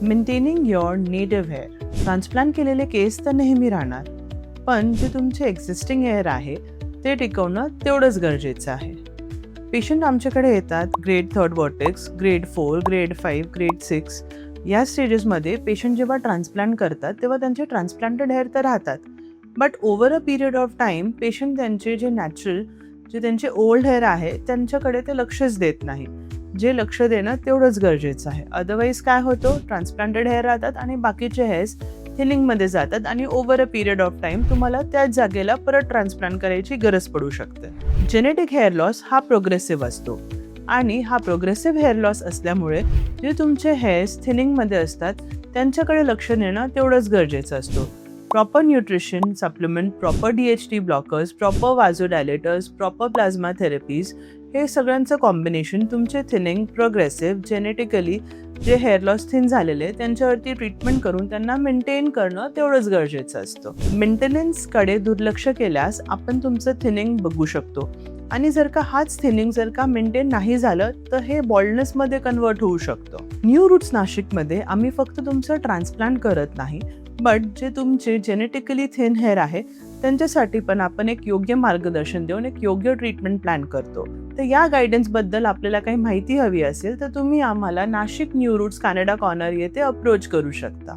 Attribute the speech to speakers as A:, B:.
A: Maintaining your native hair. Transplant केलेले केस तर नेहमी राहणार, पण जे तुमचे एक्झिस्टिंग हेअर आहे ते टिकवणं तेवढंच गरजेचं आहे. पेशंट आमच्याकडे येतात grade 3 vertex, grade 4, grade 5, grade 6 या स्टेजेसमध्ये. पेशंट जेव्हा ट्रान्सप्लांट करतात तेव्हा त्यांचे ट्रान्सप्लांटेड हेअर तर राहतात, but over a period of time patient त्यांचे जे नॅचरल जे त्यांचे ओल्ड हेअर आहे त्यांच्याकडे ते लक्षच देत नाही. जे लक्ष देणं तेवढंच गरजेचं आहे. अदरवाईज काय होतं, ट्रान्सप्लांटेड हेअर राहतात आणि बाकीचे हेअर्स थिनिंगमध्ये जातात आणि over a period of time तुम्हाला त्याच जागेला परत ट्रान्सप्लांट करायची गरज पडू शकते. जेनेटिक हेअर लॉस हा प्रोग्रेसिव्ह असतो आणि हा प्रोग्रेसिव्ह हेअर लॉस असल्यामुळे जे तुमचे हेअर्स थिनिंगमध्ये असतात त्यांच्याकडे लक्ष देणं तेवढंच गरजेचं असतं. Proper nutrition supplement, proper DHT blockers, proper vasodilators, proper plasma therapies, हे सगळ्यांचं कॉम्बिनेशन तुमचे थिनिंग, प्रोग्रेसिव्ह, जेनेटिकली जे हेअर लॉस थिन झालेले त्यांच्यावरती ट्रीटमेंट करून त्यांना मेंटेन करणं तेवढंच गरजेचं असतं. मेंटेनन्सकडे दुर्लक्ष केल्यास आपण तुमचं थिनिंग बघू शकतो आणि जर का मेंटेन नाही झालं तर हे बॉल्डनेसमध्ये कन्वर्ट होऊ शकतं. न्यू रूट्स नाशिकमध्ये आम्ही फक्त तुमचं ट्रान्सप्लांट करत नाही, बट जे तुमचे जेनेटिकली थिन हेअर आहे त्यांच्यासाठी पण आपण एक योग्य मार्गदर्शन देऊन एक योग्य ट्रीटमेंट प्लॅन करतो. तर या गायडन्सबद्दल आपल्याला काही माहिती हवी असेल तर तुम्ही आम्हाला Nashik new roots Canada corner येथे अप्रोच करू शकता.